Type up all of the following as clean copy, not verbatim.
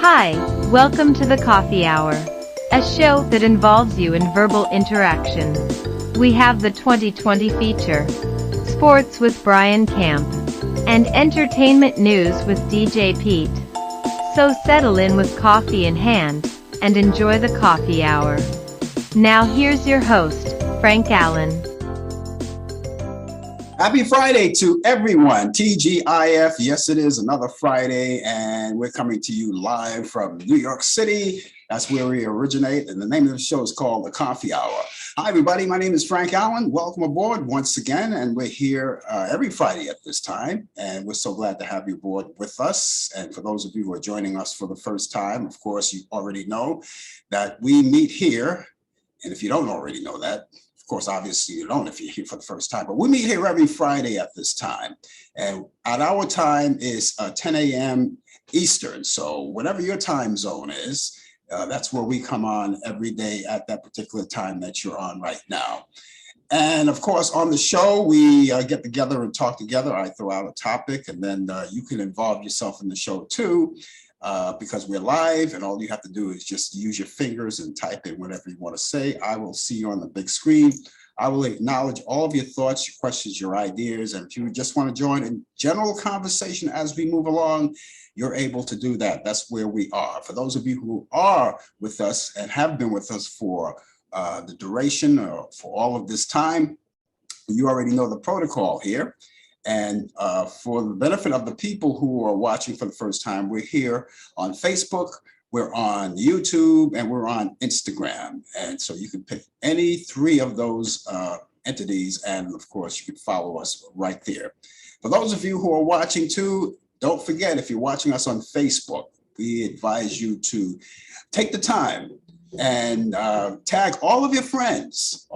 Hi, welcome to the Coffee Hour, a show that involves you in verbal interactions. We have the 2020 feature, Sports with Brian Camp, and Entertainment News with DJ Pete. So settle in with coffee in hand, and enjoy the Coffee Hour. Now here's your host, Frank Allan. Happy Friday to everyone. TGIF. Yes, it is another Friday, and we're coming to you live from New York City. That's where we originate, and the name of the show is called The Coffee Hour. Hi, everybody. My name is Frank Allan. Welcome aboard once again, and we're here every Friday at this time, and we're so glad to have you aboard with us. And for those of you who are joining us for the first time, of course, you already know that we meet here, and if you don't already know that, of course, obviously you don't if you're here for the first time, but we meet here every Friday at this time. And at our time is 10 a.m. Eastern. So whatever your time zone is, that's where we come on every day at that particular time that you're on right now. And of course, on the show, we get together and talk together. I throw out a topic, and then you can involve yourself in the show too. Because we're live, and all you have to do is just use your fingers and type in whatever you want to say. I will see you on the big screen. I will acknowledge all of your thoughts, your questions, your ideas, and if you just want to join in general conversation as we move along, you're able to do that. That's where we are. For those of you who are with us and have been with us for the duration or for all of this time, you already know the protocol here. And for the benefit of the people who are watching for the first time, we're here on Facebook, we're on YouTube, and we're on Instagram. And so you can pick any three of those entities, and of course, you can follow us right there. For those of you who are watching too, don't forget, if you're watching us on Facebook, we advise you to take the time and tag all of your friends,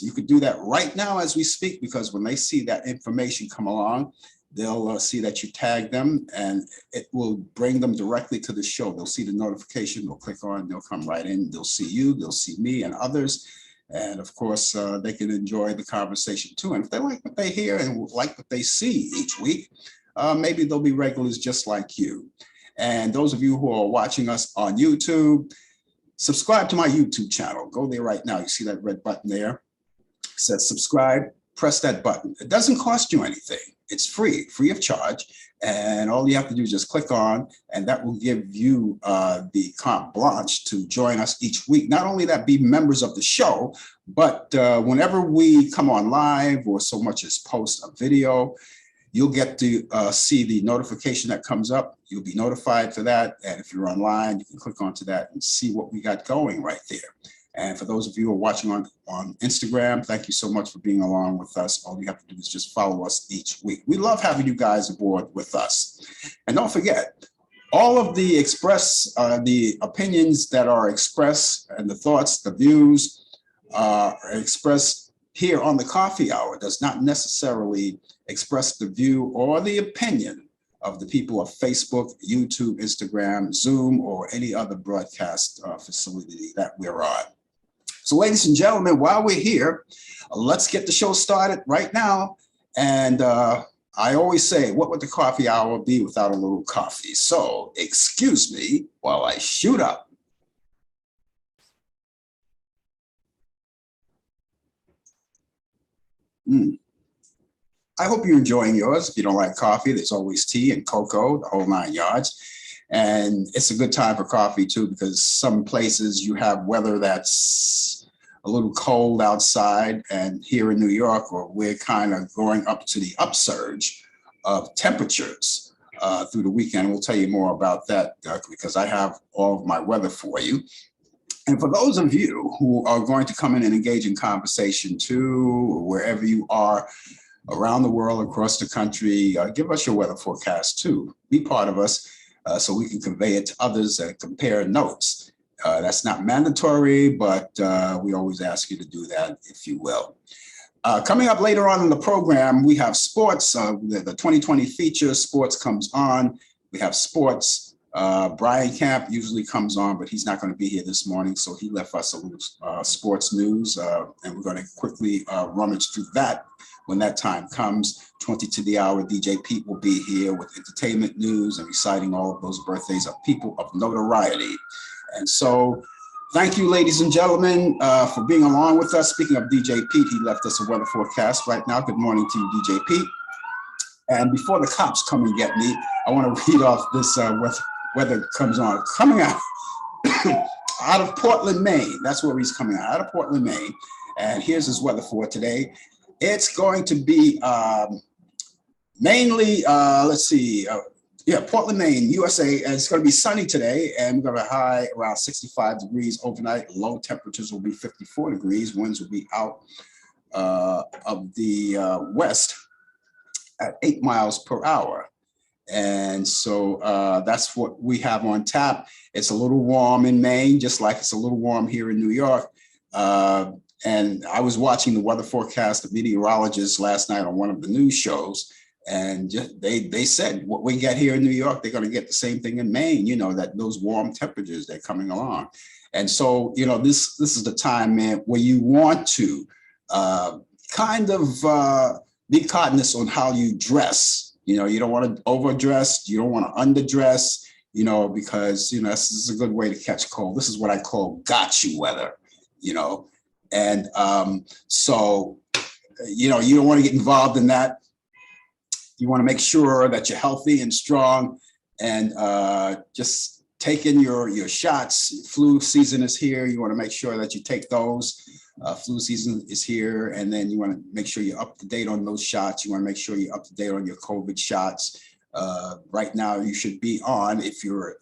You could do that right now as we speak, because when they see that information come along, they'll see that you tag them, and it will bring them directly to the show. They'll see the notification, they'll click on, they'll come right in, they'll see you, they'll see me and others. And of course, they can enjoy the conversation too. And if they like what they hear and like what they see each week, maybe they'll be regulars just like you. And those of you who are watching us on YouTube, subscribe to my YouTube channel. Go there right now. You see that red button there? It says subscribe. Press that button. It doesn't cost you anything. It's free of charge. And all you have to do is just click on, and that will give you the carte blanche to join us each week. Not only that, be members of the show, but whenever we come on live or so much as post a video, you'll get to see the notification that comes up. You'll be notified for that. And if you're online, you can click onto that and see what we got going right there. And for those of you who are watching on Instagram, thank you so much for being along with us. All you have to do is just follow us each week. We love having you guys aboard with us. And don't forget, all of the the opinions that are expressed and the thoughts, the views are expressed here on the Coffee Hour does not necessarily express the view or the opinion of the people of Facebook, YouTube, Instagram, Zoom, or any other broadcast facility that we're on. So ladies and gentlemen, while we're here, let's get the show started right now. And I always say, what would the Coffee Hour be without a little coffee? So excuse me while I shoot up. I hope you're enjoying yours. If you don't like coffee, there's always tea and cocoa, the whole 9 yards. And it's a good time for coffee too, because some places you have weather that's a little cold outside, and here in New York, we're kind of going up to the upsurge of temperatures through the weekend. We'll tell you more about that because I have all of my weather for you. And for those of you who are going to come in and engage in conversation too, wherever you are around the world, across the country, give us your weather forecast too. Be part of us so we can convey it to others and compare notes. That's not mandatory, but we always ask you to do that if you will. Coming up later on in the program, we have sports. The 2020 feature, sports comes on. We have sports. Brian Camp usually comes on, but he's not going to be here this morning, so he left us a little sports news, and we're going to quickly rummage through that when that time comes. 20 to the hour, DJ Pete will be here with entertainment news and reciting all of those birthdays of people of notoriety. And so thank you, ladies and gentlemen, for being along with us. Speaking of DJ Pete, he left us a weather forecast right now. Good morning to you, DJ Pete. And before the cops come and get me, I want to read off this weather comes on. Coming out out of Portland, Maine. That's where he's coming out of Portland, Maine. And here's his weather for today. It's going to be mainly, Portland, Maine, USA. And it's going to be sunny today, and we're going to have a high around 65 degrees overnight. Low temperatures will be 54 degrees. Winds will be out of the west at 8 miles per hour. And so that's what we have on tap. It's a little warm in Maine, just like it's a little warm here in New York. And I was watching the weather forecast of meteorologists last night on one of the news shows, and they said what we get here in New York, they're going to get the same thing in Maine, you know, that those warm temperatures, they're coming along. And so, you know, this is the time, man, where you want to be cognizant on how you dress. You know, you don't want to overdress, you don't want to underdress, you know, because, you know, this is a good way to catch cold. This is what I call got you weather, you know. And so, you know, you don't want to get involved in that. You want to make sure that you're healthy and strong, and just taking your shots. Flu season is here. You want to make sure that you take those. Flu season is here, and then you want to make sure you're up to date on those shots. You want to make sure you're up to date on your COVID shots. Right now, you should be on, if you're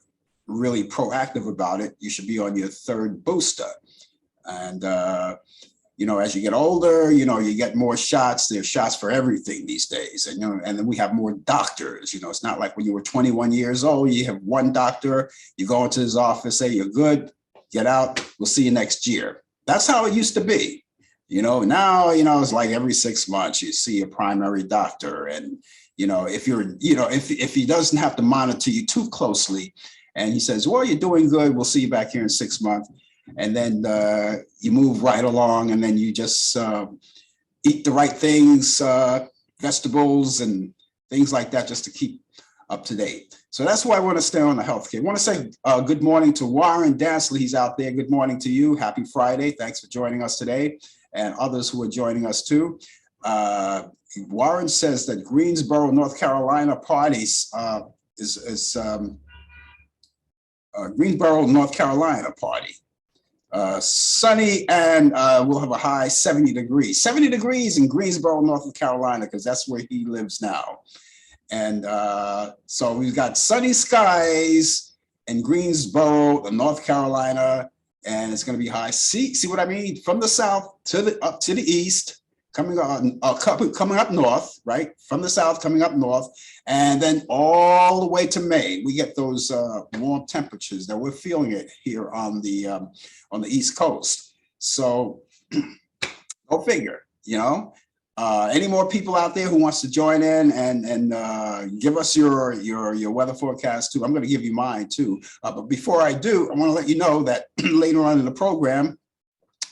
really proactive about it, you should be on your third booster. And, you know, as you get older, you know, you get more shots. There's shots for everything these days. And, you know, and then we have more doctors. You know, it's not like when you were 21 years old, you have one doctor, you go into his office, say, you're good, get out, we'll see you next year. That's how it used to be. You know, now, you know, it's like every 6 months you see a primary doctor. And, you know, if he doesn't have to monitor you too closely, and he says, well, you're doing good, we'll see you back here in 6 months. And then you move right along, and then you just eat the right things, vegetables and things like that, just to keep up to date. So that's why I want to stay on the healthcare. I want to say good morning to Warren Dansley. He's out there. Good morning to you. Happy Friday. Thanks for joining us today, and others who are joining us too. Warren says that Greensboro, North Carolina parties Greensboro, North Carolina party. Sunny, and we'll have a high 70 degrees. 70 degrees in Greensboro, North Carolina, because that's where he lives now. And so we've got sunny skies in Greensboro, North Carolina, and it's going to be high. See what I mean? From the south to the up to the east, coming up north, right? From the south coming up north, and then all the way to Maine. We get those warm temperatures that we're feeling it here on the East Coast. So go figure, you know. Any more people out there who wants to join in and give us your weather forecast too? I'm going to give you mine too. But before I do, I want to let you know that later on in the program,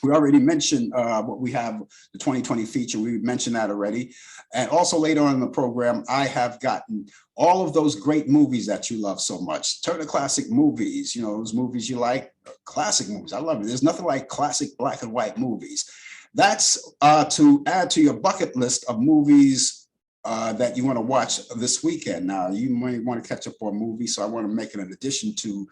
we already mentioned what we have, the 2020 feature. We mentioned that already. And also later on in the program, I have gotten all of those great movies that you love so much. Turner Classic Movies, you know, those movies you like, classic movies. I love it. There's nothing like classic black and white movies. That's to add to your bucket list of movies that you want to watch this weekend. Now, you might want to catch up on movies, so I want to make it an addition to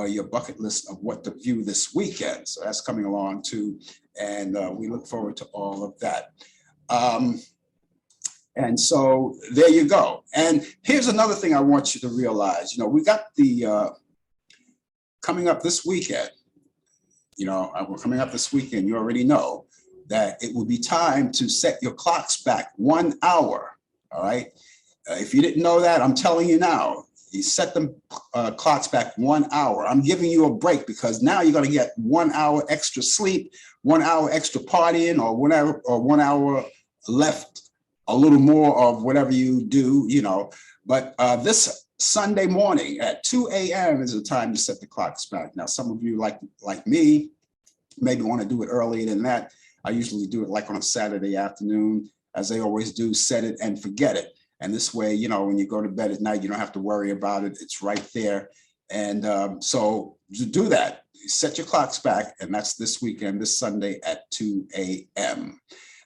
your bucket list of what to view this weekend. So that's coming along too, and we look forward to all of that. And so there you go. And here's another thing I want you to realize. You know, we got the coming up this weekend. You know, we're coming up this weekend. You already know that it will be time to set your clocks back 1 hour. All right. If you didn't know that, I'm telling you now, you set them clocks back 1 hour. I'm giving you a break because now you're going to get 1 hour extra sleep, 1 hour extra partying, or whatever, or 1 hour left, a little more of whatever you do, you know. But this Sunday morning at 2 a.m. is the time to set the clocks back. Now, some of you like me maybe want to do it earlier than that. I usually do it like on a Saturday afternoon. as they always do, set it and forget it. And this way, you know, when you go to bed at night, you don't have to worry about it. It's right there. And so to do that, set your clocks back, and that's this weekend, this Sunday at 2 a.m.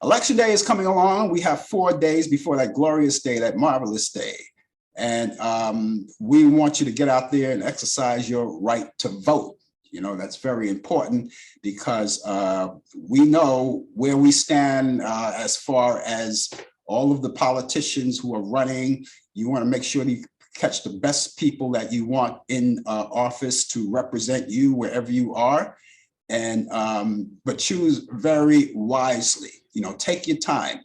Election day is coming along. We have 4 days before that glorious day, that marvelous day. And we want you to get out there and exercise your right to vote. You know, that's very important because we know where we stand as far as all of the politicians who are running. You want to make sure you catch the best people that you want in office to represent you wherever you are. And but choose very wisely. You know, take your time.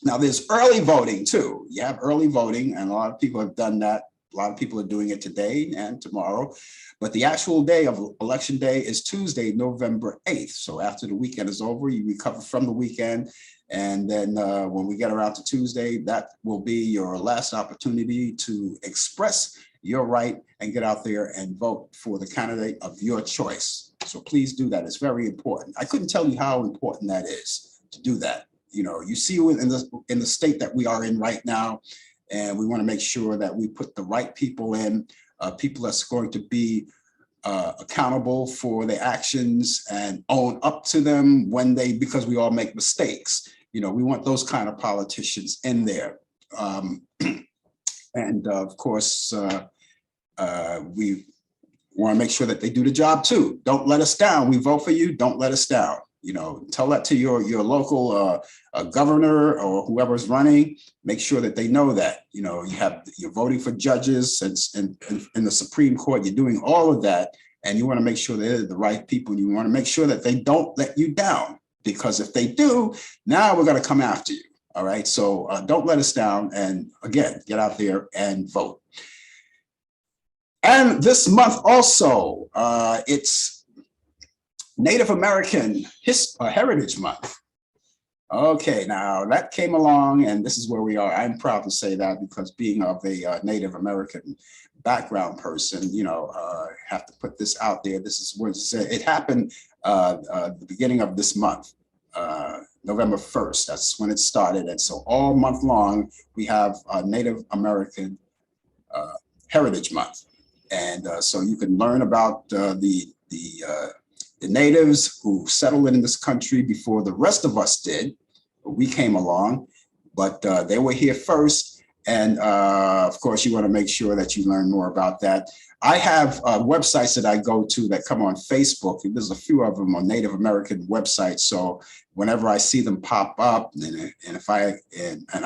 Now, there's early voting too. You have early voting, and a lot of people have done that. A lot of people are doing it today and tomorrow. But the actual day of election day is Tuesday, November 8th. So after the weekend is over, you recover from the weekend. And then when we get around to Tuesday, that will be your last opportunity to express your right and get out there and vote for the candidate of your choice. So please do that. It's very important. I couldn't tell you how important that is to do that. You know, you see in the state that we are in right now, and we want to make sure that we put the right people in, people that's going to be accountable for their actions and own up to them because we all make mistakes. You know, we want those kind of politicians in there. And of course, we want to make sure that they do the job too. Don't let us down. We vote for you. Don't let us down. You know, tell that to your local governor or whoever's running. Make sure that they know that. You know, you're voting for judges and in the Supreme Court. You're doing all of that, and you want to make sure they're the right people. You want to make sure that they don't let you down, because if they do, now we're going to come after you. All right. So don't let us down. And again, get out there and vote. And this month also, it's Native American Heritage Month. Okay, now that came along, and this is where we are. I'm proud to say that, because being of a Native American background person, you know, have to put this out there. This is what it happened the beginning of this month, November 1st. That's when it started. And so all month long, we have Native American Heritage Month. And so you can learn about the natives who settled in this country before the rest of us did. We came along, but they were here first. And of course, you want to make sure that you learn more about that. I have websites that I go to that come on Facebook. There's a few of them on Native American websites. So whenever I see them pop up, and if I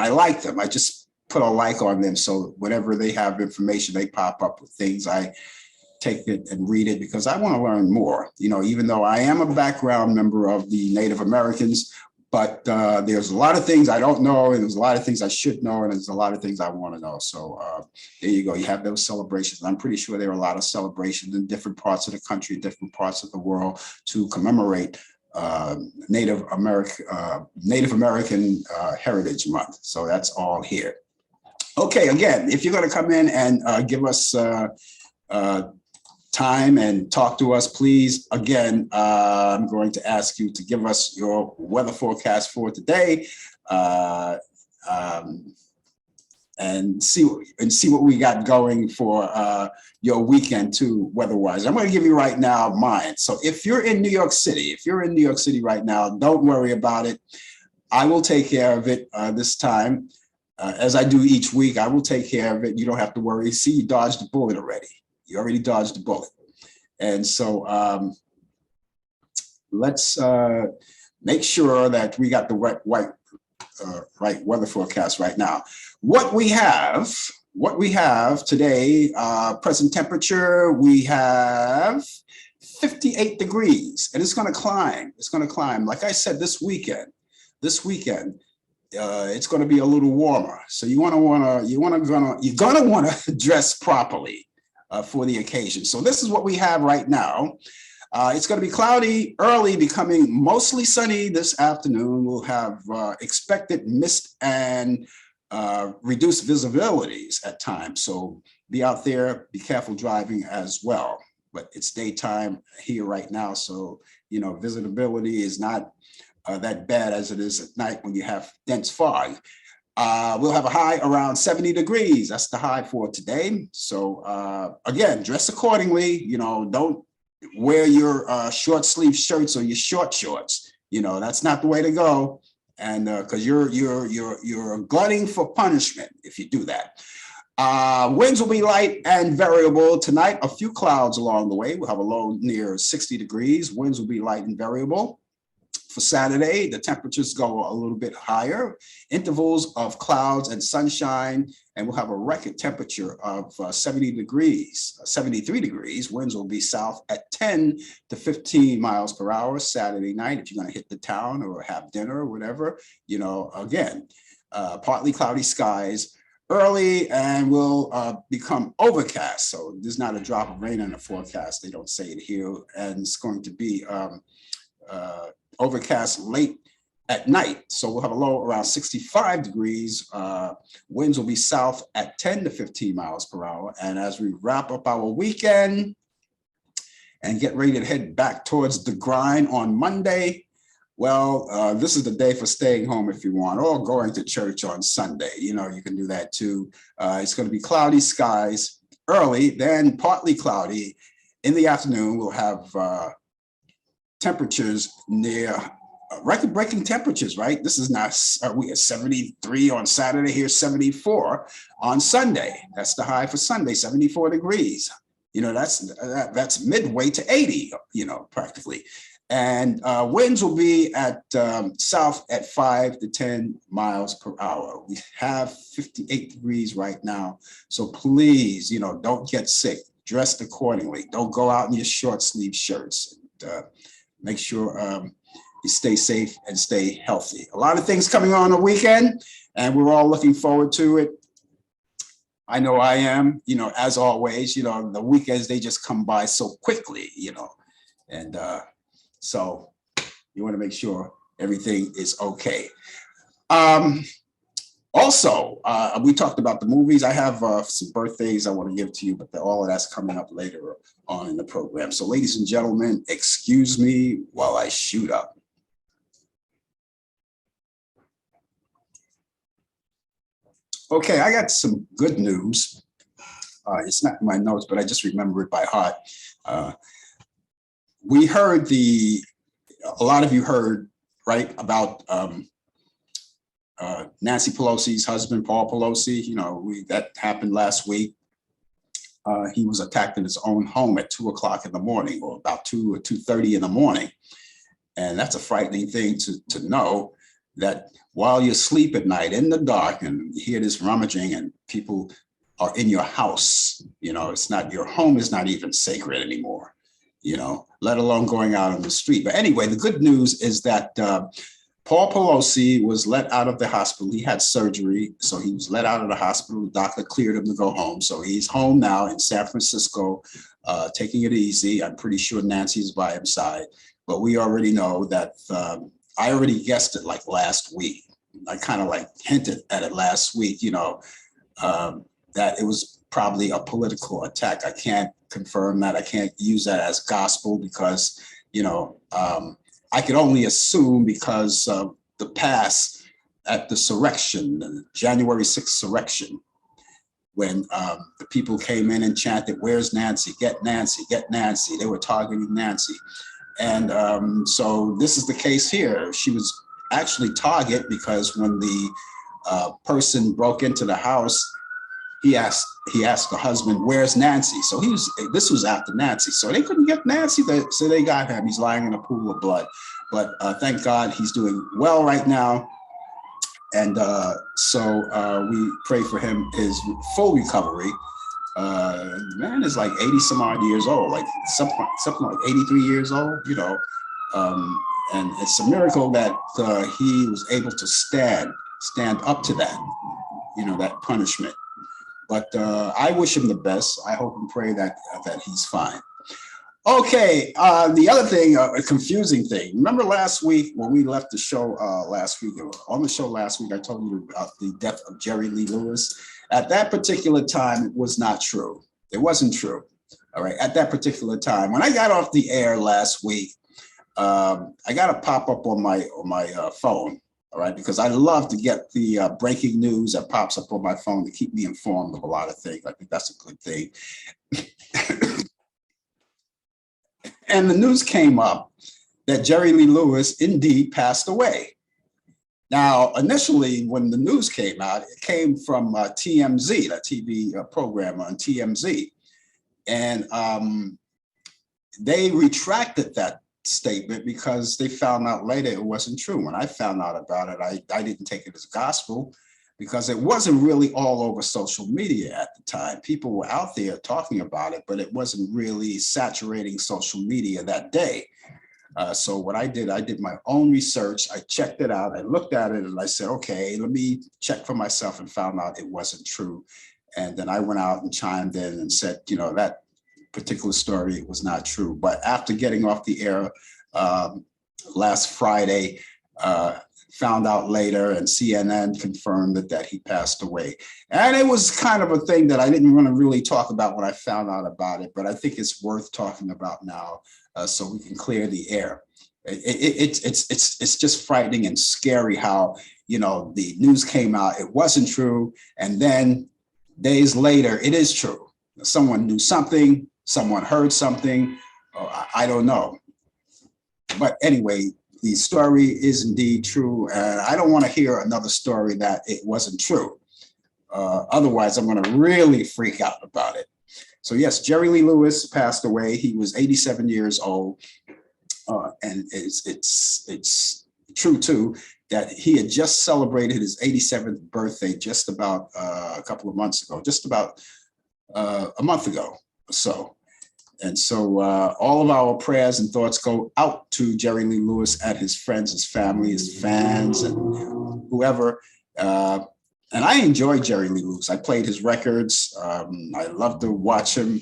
like them, I just put a like on them. So whenever they have information, they pop up with things. I take it and read it because I want to learn more. You know, even though I am a background member of the Native Americans, but there's a lot of things I don't know, and there's a lot of things I should know, and there's a lot of things I want to know. So there you go. You have those celebrations. I'm pretty sure there are a lot of celebrations in different parts of the country, different parts of the world to commemorate Native American Heritage Month. So that's all here. Okay, again, if you're going to come in and give us time and talk to us, please, again, I'm going to ask you to give us your weather forecast for today and see what we got going for your weekend too, weather-wise. I'm going to give you right now mine. So if you're in New York City, right now, don't worry about it. I will take care of it this time. As I do each week, I will take care of it. You don't have to worry. See, you dodged the bullet already. You already dodged the bullet. And so let's make sure that we got the right weather forecast right now. What we have today, present temperature, we have 58 degrees, and it's going to climb. It's going to climb. Like I said, this weekend, it's going to be a little warmer. So you're gonna want to dress properly for the occasion. So this is what we have right now. It's going to be cloudy early, becoming mostly sunny this afternoon. We'll have expected mist and reduced visibilities at times. So be out there, be careful driving as well. But it's daytime here right now, so you know, visibility is not that bad as it is at night when you have dense fog. We'll have a high around 70 degrees. That's the high for today. So again, dress accordingly. Don't wear your short sleeve shirts or your short shorts. That's not the way to go. And because you're glutting for punishment if you do that. Winds will be light and variable tonight. A few clouds along the way. We'll have a low near 60 degrees. Winds will be light and variable. For Saturday, the temperatures go a little bit higher, intervals of clouds and sunshine, and we'll have a record temperature of 73 degrees. Winds will be south at 10 to 15 miles per hour Saturday night. If you're going to hit the town or have dinner or whatever, again, partly cloudy skies early and will become overcast. So there's not a drop of rain in the forecast. They don't say it here. And it's going to be overcast late at night. So we'll have a low around 65 degrees. Winds will be south at 10 to 15 miles per hour. And as we wrap up our weekend and get ready to head back towards the grind on Monday, well, this is the day for staying home if you want, or going to church on Sunday. You can do that too. It's going to be cloudy skies early, then partly cloudy. In the afternoon, we'll have temperatures near record-breaking temperatures, right? This is not, we at 73 on Saturday, here's 74 on Sunday. That's the high for Sunday, 74 degrees. That's midway to 80, practically. And winds will be at south at 5 to 10 miles per hour. We have 58 degrees right now. So please, don't get sick. Dress accordingly. Don't go out in your short sleeve shirts. Make sure you stay safe and stay healthy. A lot of things coming on the weekend, and we're all looking forward to it. I know I am, as always, the weekends, they just come by so quickly, and so you want to make sure everything is okay. Also, we talked about the movies. I have some birthdays I want to give to you, but all of that's coming up later on in the program. So ladies and gentlemen, excuse me while I shoot up. Okay, I got some good news. It's not in my notes, but I just remember it by heart. We heard a lot of you heard, right, about Nancy Pelosi's husband, Paul Pelosi. That happened last week. He was attacked in his own home at 2 o'clock in the morning, or about 2 or 2:30 in the morning. And that's a frightening thing to know, that while you sleep at night in the dark and you hear this rummaging and people are in your house, it's not, your home is not even sacred anymore, let alone going out on the street. But anyway, the good news is that Paul Pelosi was let out of the hospital. He had surgery, so he was let out of the hospital. The doctor cleared him to go home. So he's home now in San Francisco, taking it easy. I'm pretty sure Nancy's by his side, but we already know that I already guessed it like last week. I kind of like hinted at it last week, that it was probably a political attack. I can't confirm that. I can't use that as gospel because, I could only assume because of the past at the surrection, the January 6th surrection, when the people came in and chanted, "Where's Nancy? Get Nancy, get Nancy." They were targeting Nancy. And so this is the case here. She was actually target because when the person broke into the house, he asked the husband, "Where's Nancy?" So this was after Nancy. So they couldn't get Nancy, so they got him. He's lying in a pool of blood. But thank God he's doing well right now. And so we pray for him, his full recovery. The man is like 80 some odd years old, like something like 83 years old, and it's a miracle that he was able to stand up to that, that punishment. But I wish him the best. I hope and pray that he's fine. Okay, the other thing, a confusing thing. Remember last week when we left the show on the show last week, I told you about the death of Jerry Lee Lewis. At that particular time, it was not true. It wasn't true. All right, at that particular time. When I got off the air last week, I got a pop up on my phone. All right, because I love to get the breaking news that pops up on my phone to keep me informed of a lot of things. I think that's a good thing. And the news came up that Jerry Lee Lewis indeed passed away. Now, initially, when the news came out, it came from TMZ, that TV program on TMZ. And they retracted that statement because they found out later it wasn't true. When I found out about it, I didn't take it as gospel because it wasn't really all over social media at the time. People were out there talking about it, but it wasn't really saturating social media that day. So what I did my own research. I checked it out. I looked at it and I said, okay, let me check for myself, and found out it wasn't true. And then I went out and chimed in and said, that particular story was not true. But after getting off the air last Friday, found out later, and CNN confirmed that he passed away. And it was kind of a thing that I didn't want to really talk about when I found out about it, but I think it's worth talking about now so we can clear the air. It's just frightening and scary how, the news came out, it wasn't true, and then days later, it is true. Someone knew something, someone heard something, I don't know. But anyway, the story is indeed true, and I don't want to hear another story that it wasn't true. Otherwise, I'm going to really freak out about it. So yes, Jerry Lee Lewis passed away. He was 87 years old, and it's true too that he had just celebrated his 87th birthday just about a couple of months ago, just about a month ago or so. And so all of our prayers and thoughts go out to Jerry Lee Lewis and his friends, his family, his fans, and whoever. And I enjoy Jerry Lee Lewis. I played his records. I love to watch him.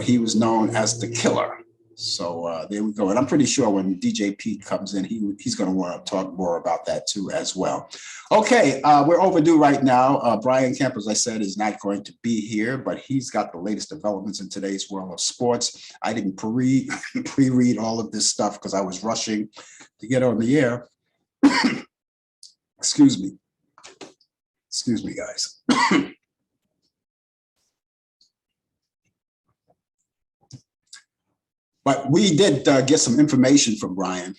He was known as the Killer. So there we go. And I'm pretty sure when DJ Pete comes in, he's going to want to talk more about that too as well. Okay, we're overdue right now. Brian Kemp, as I said, is not going to be here, but he's got the latest developments in today's world of sports. I didn't pre-read all of this stuff because I was rushing to get on the air. Excuse me. Excuse me, guys. But we did get some information from Brian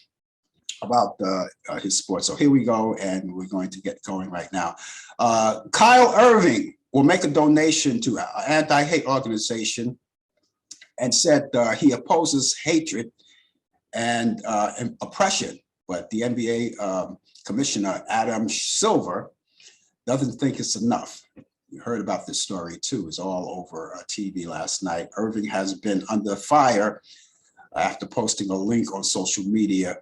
about his sports. So here we go, and we're going to get going right now. Kyle Irving will make a donation to an anti-hate organization and said he opposes hatred and oppression. But the NBA commissioner, Adam Silver, doesn't think it's enough. You heard about this story too. It's all over TV last night. Irving has been under fire after posting a link on social media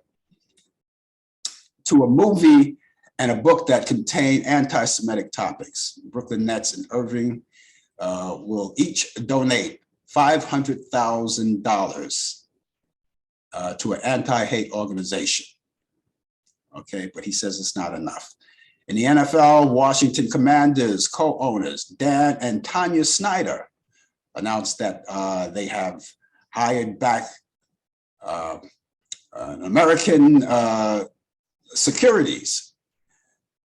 to a movie and a book that contain anti-Semitic topics. Brooklyn Nets and Irving will each donate $500,000 to an anti-hate organization. Okay, but he says it's not enough. In the NFL, Washington Commanders co-owners Dan and Tanya Snyder announced that they have hired back American Securities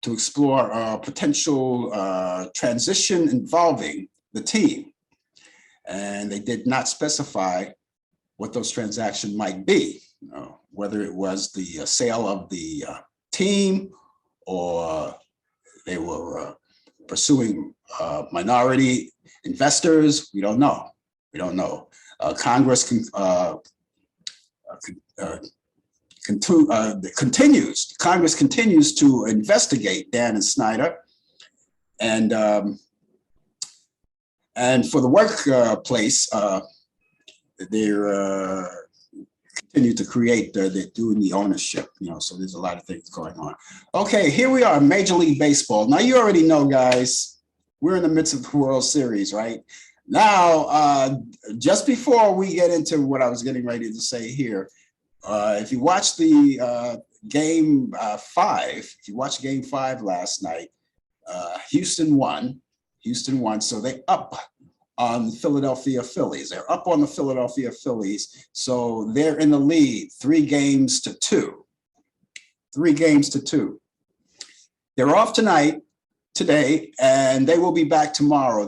to explore potential transition involving the team. And they did not specify what those transactions might be, whether it was the sale of the team or they were pursuing minority investors. We don't know. We don't know. Congress continues to investigate Dan and Snyder, and for the workplace, they're continue to create. They're doing the ownership, So there's a lot of things going on. Okay, here we are, Major League Baseball. Now you already know, guys, we're in the midst of the World Series, right? Now, just before we get into what I was getting ready to say here, if you watch the game 5, if you watched game 5 last night, Houston won. So they up on Philadelphia Phillies. They're up on the Philadelphia Phillies. So they're in the lead, 3-2. 3-2. They're off today, and they will be back tomorrow.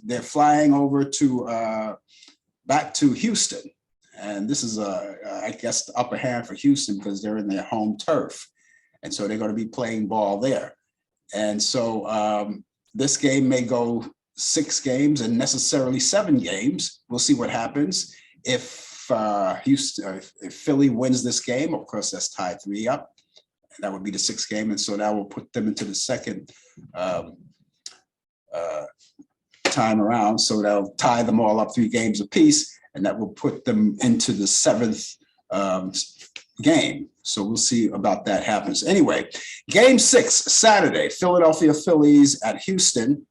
They're flying over to back to Houston. And this is I guess the upper hand for Houston because they're in their home turf. And so they're going to be playing ball there. And so this game may go 6 games and necessarily 7 games. We'll see what happens. If Philly wins this game, of course, that's tied 3 up. That would be the 6th game. And so that will put them into the second time around. So they'll tie them all up 3 games apiece. And that will put them into the 7th game. So we'll see about that happens. Anyway, game 6, Saturday, Philadelphia Phillies at Houston.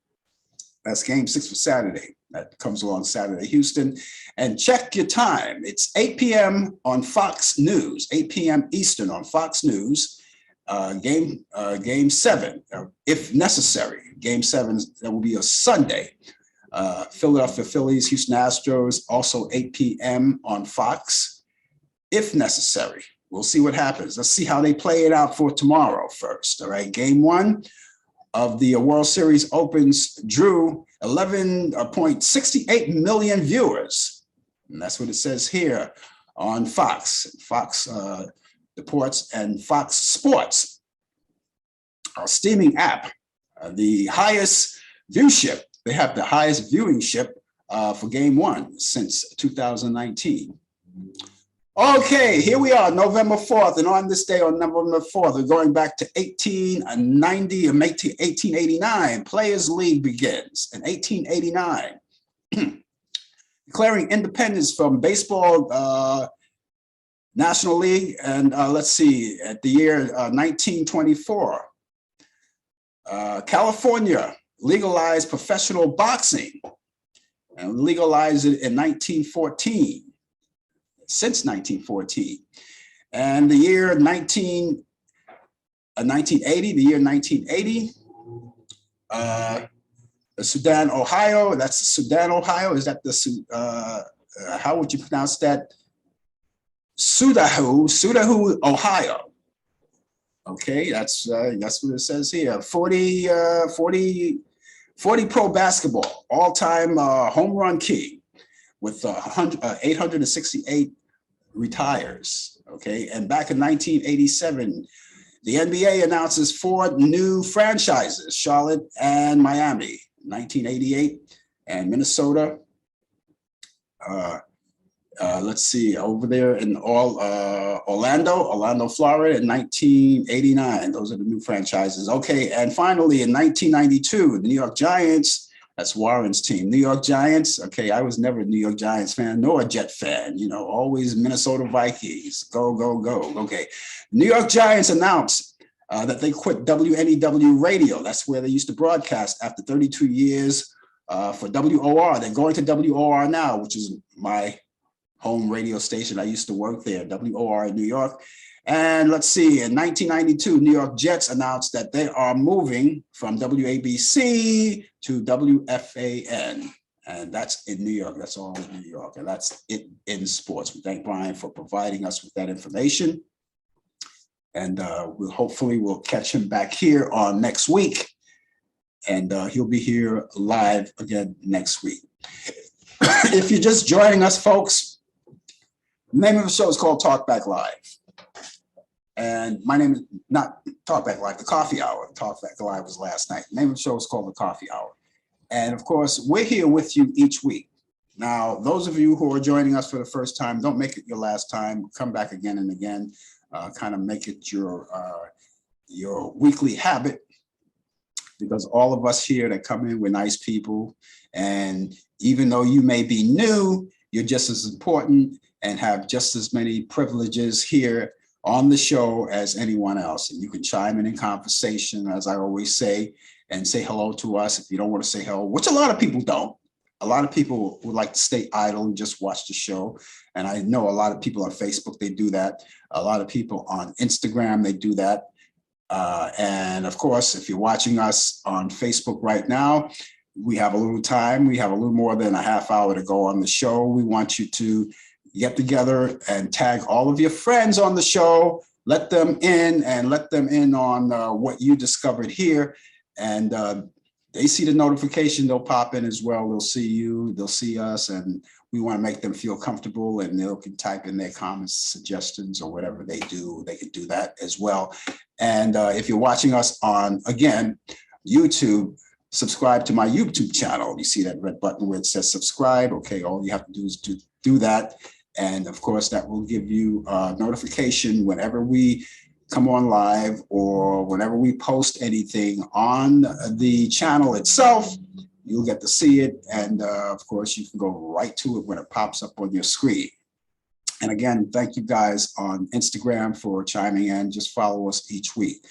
That's game 6 for Saturday. That comes along Saturday, Houston. And check your time. It's 8 p.m. on Fox News, 8 p.m. Eastern on Fox News. Game 7, if necessary. Game 7, that will be a Sunday. Philadelphia Phillies, Houston Astros, also 8 p.m. on Fox, if necessary. We'll see what happens. Let's see how they play it out for tomorrow first. All right, game 1 of the World Series opens drew 11.68 million viewers. And that's what it says here on Fox Deports and Fox Sports, our streaming app, the highest viewership. They have the highest viewingship for game 1 since 2019. Okay, here we are, November 4th, and on this day, on November 4th, we're going back to 1890 and 1889. Players League begins in 1889, declaring independence from baseball National League, and let's see, at the year 1924, California legalized professional boxing and legalized it in 1914, since 1914. And the year 1980, the Sudan, Ohio, that's Sudan, Ohio. Is that the, how would you pronounce that? Sudahu, Ohio. Okay, that's what it says here. 40 pro basketball, all-time home run king with 868 retires. Okay, and back in 1987, the NBA announces 4 new franchises: Charlotte and Miami, 1988, and Minnesota. Let's see, over there in Orlando, Florida in 1989. Those are the new franchises. Okay, and finally in 1992, the New York Giants, that's Warren's team, New York Giants. Okay, I was never a New York Giants fan, nor a Jet fan, you know, always Minnesota Vikings. Go, go, go. Okay, New York Giants announced that they quit WNEW radio. That's where they used to broadcast after 32 years for WOR. They're going to WOR now, which is my home radio station. I used to work there, WOR in New York. And let's see, in 1992, New York Jets announced that they are moving from WABC to WFAN. And that's in New York. That's all in New York. And that's it in sports. We thank Brian for providing us with that information. And we'll catch him back here on next week. And he'll be here live again next week. If you're just joining us, folks, the name of the show is called Talk Back Live. And my name is not Talk Back Live, the Coffee Hour. Talk Back Live was last night. The name of the show is called the Coffee Hour. And of course, we're here with you each week. Now, those of you who are joining us for the first time, don't make it your last time. Come back again and again. Kind of make it your weekly habit, because all of us here that come in, we're nice people. And even though you may be new, you're just as important and have just as many privileges here on the show as anyone else. And you can chime in conversation, as I always say, and say hello to us if you don't want to say hello, which a lot of people don't. A lot of people would like to stay idle and just watch the show. And I know a lot of people on Facebook, they do that. A lot of people on Instagram, they do that. And of course, if you're watching us on Facebook right now, we have a little time. We have a little more than a half hour to go on the show. We want you to get together and tag all of your friends on the show. Let them in and let them in on what you discovered here. And they see the notification, they'll pop in as well. They'll see you, they'll see us, and we want to make them feel comfortable, and they can type in their comments, suggestions, or whatever they do. They can do that as well. And if you're watching us on, again, YouTube, subscribe to my YouTube channel. You see that red button where it says subscribe. Okay, all you have to do is do that. And of course, that will give you a notification whenever we come on live or whenever we post anything on the channel itself. You'll get to see it. And of course, you can go right to it when it pops up on your screen. And again, thank you guys on Instagram for chiming in. Just follow us each week.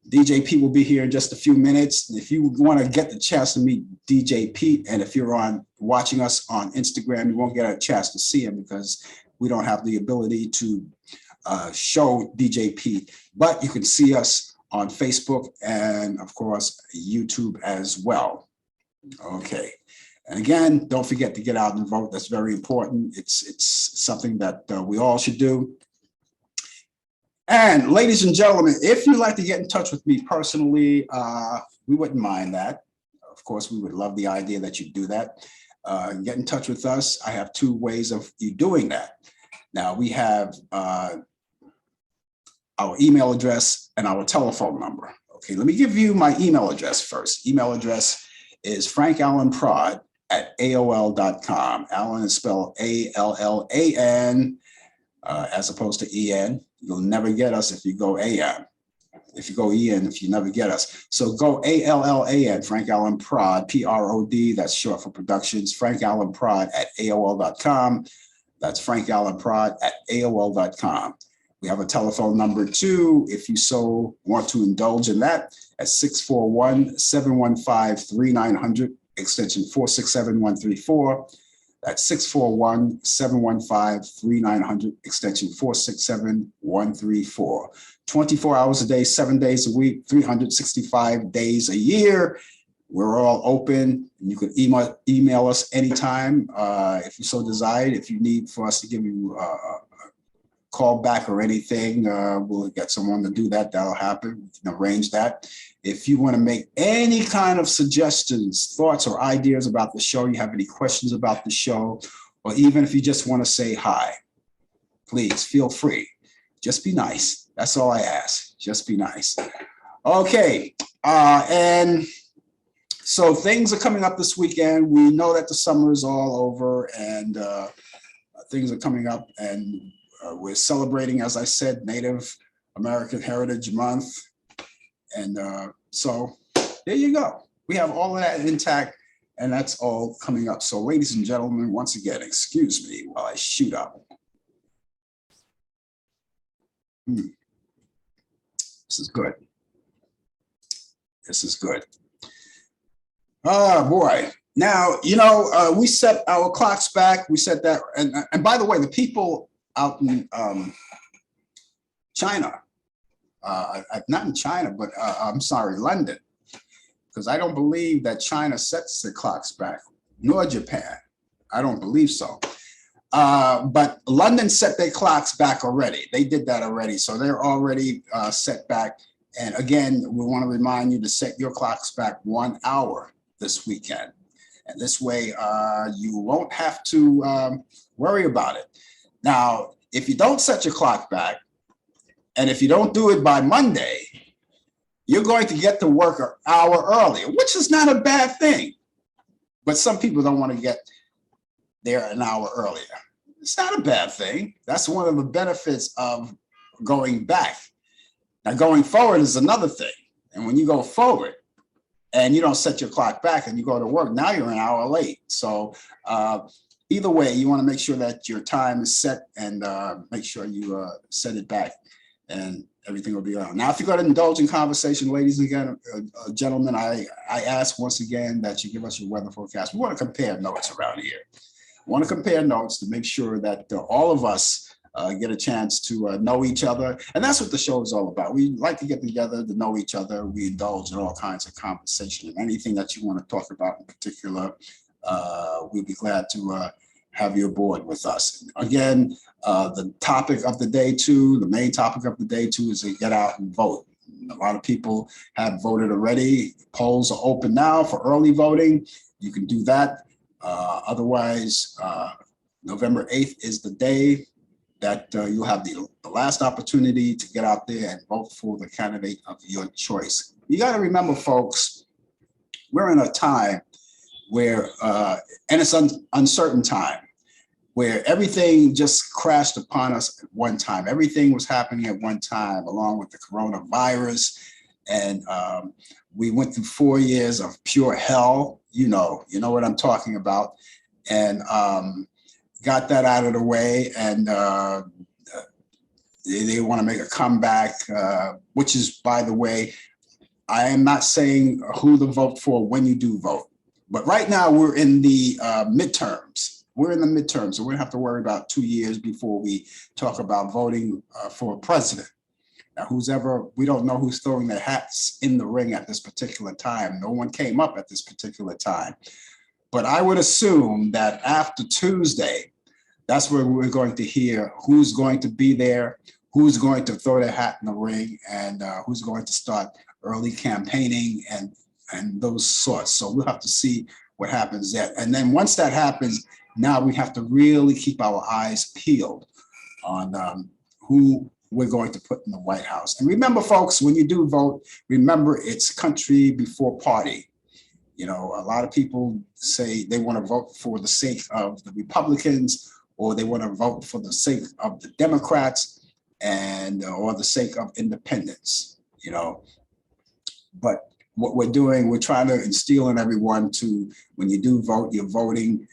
DJ Pete will be here in just a few minutes. If you want to get the chance to meet DJ Pete, and if you're watching us on Instagram, you won't get a chance to see him because we don't have the ability to show DJ Pete, but you can see us on Facebook and of course YouTube as well. Okay, and again, don't forget to get out and vote. That's very important. It's something that we all should do. And ladies and gentlemen, if you'd like to get in touch with me personally, we wouldn't mind that. Of course, we would love the idea that you do that. Get in touch with us. I have two ways of you doing that. Now we have our email address and our telephone number. Okay, let me give you my email address first. Email address is frankallanprod@aol.com. Allan is spelled A-L-L-A-N as opposed to E-N. You'll never get us if you go A-N. If you go E-N, if you never get us. So go A-L-L-A-N, Frank Allan Prod, P-R-O-D, that's short for productions, frankallanprod@aol.com. That's frankallanprod@aol.com. We have a telephone number too, if you so want to indulge in that, at 641-715-3900, extension 467134. That's 641-715-3900, extension 467134. 24 hours a day, 7 days a week, 365 days a year. We're all open. You can email us anytime if you so desired. If you need for us to give you a call back or anything, we'll get someone to do that. That'll happen. We can arrange that. If you want to make any kind of suggestions, thoughts, or ideas about the show, you have any questions about the show, or even if you just want to say hi, please feel free. Just be nice. That's all I ask. Just be nice. Okay. And so things are coming up this weekend. We know that the summer is all over and things are coming up, and we're celebrating, as I said, Native American Heritage Month. And so there you go. We have all of that intact, and that's all coming up. So ladies and gentlemen, once again, excuse me while I shoot up. This is good. This is good. Oh boy. Now, you know, we set our clocks back. We set that. And by the way, the people out in China, not in China, but I'm sorry, London, because I don't believe that China sets the clocks back, nor Japan. I don't believe so. But London set their clocks back already. They did that already. So they're already set back. And again, we want to remind you to set your clocks back 1 hour this weekend. And this way, you won't have to worry about it. Now, if you don't set your clock back, and if you don't do it by Monday, you're going to get to work an hour earlier, which is not a bad thing. But some people don't want to get there an hour earlier. It's not a bad thing. That's one of the benefits of going back. Now, going forward is another thing. And when you go forward and you don't set your clock back and you go to work, now you're an hour late. So either way, you want to make sure that your time is set and make sure you set it back, and everything will be on. Now, if you're going to indulge in conversation, ladies and gentlemen, I ask once again that you give us your weather forecast. We want to compare notes around here. We want to compare notes to make sure that all of us get a chance to know each other. And that's what the show is all about. We like to get together to know each other. We indulge in all kinds of conversation and anything that you want to talk about in particular. We'd be glad to have you aboard with us. Again, the topic of the day too, the main topic of the day too, is to get out and vote. A lot of people have voted already. Polls are open now for early voting. You can do that. Otherwise, November 8th is the day that you'll have the last opportunity to get out there and vote for the candidate of your choice. You got to remember, folks, we're in a time where, and it's uncertain time, where everything just crashed upon us at one time. Everything was happening at one time, along with the coronavirus. And we went through 4 years of pure hell. You know what I'm talking about. And got that out of the way. And they want to make a comeback, which is, by the way, I am not saying who to vote for when you do vote. But right now we're in the midterms. We're in the midterms, so we don't have to worry about 2 years before we talk about voting for a president. Now, we don't know who's throwing their hats in the ring at this particular time. No one came up at this particular time. But I would assume that after Tuesday, that's where we're going to hear who's going to be there, who's going to throw their hat in the ring, and who's going to start early campaigning and those sorts. So we'll have to see what happens there. And then once that happens, now we have to really keep our eyes peeled on who we're going to put in the White House. And remember, folks, when you do vote, remember it's country before party. You know, a lot of people say they want to vote for the sake of the Republicans, or they want to vote for the sake of the Democrats, and or the sake of independence, you know. But what we're doing, we're trying to instill in everyone to, when you do vote, you're voting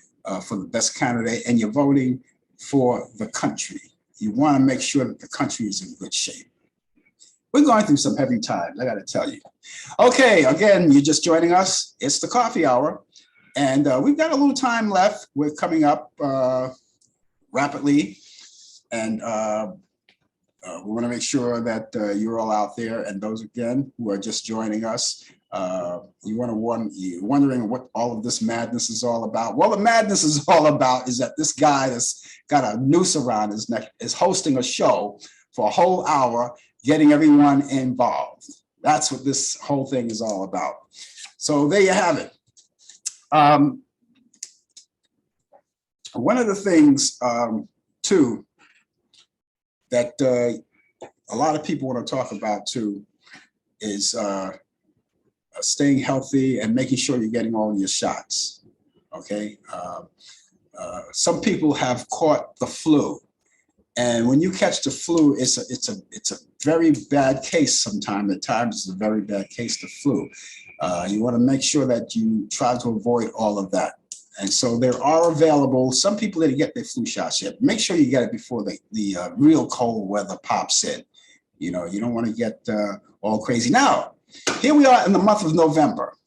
for the best candidate, and you're voting for the country. You want to make sure that the country is in good shape. We're going through some heavy times, I got to tell you. Okay, again, you're just joining us. It's the coffee hour, and we've got a little time left. We're coming up rapidly, and we want to make sure that you're all out there, and those again who are just joining us. You're wondering what all of this madness is all about. Well, the madness is all about is that this guy that's got a noose around his neck is hosting a show for a whole hour, getting everyone involved. That's what this whole thing is all about. So there you have it. One of the things, too, that a lot of people want to talk about, too, is staying healthy and making sure you're getting all your shots, okay? Some people have caught the flu. And when you catch the flu, it's a very bad case sometimes. At times, it's a very bad case, the flu. You want to make sure that you try to avoid all of that. And so there are available, some people didn't get their flu shots yet. Make sure you get it before the real cold weather pops in. You know, you don't want to get all crazy. Now, here we are in the month of November.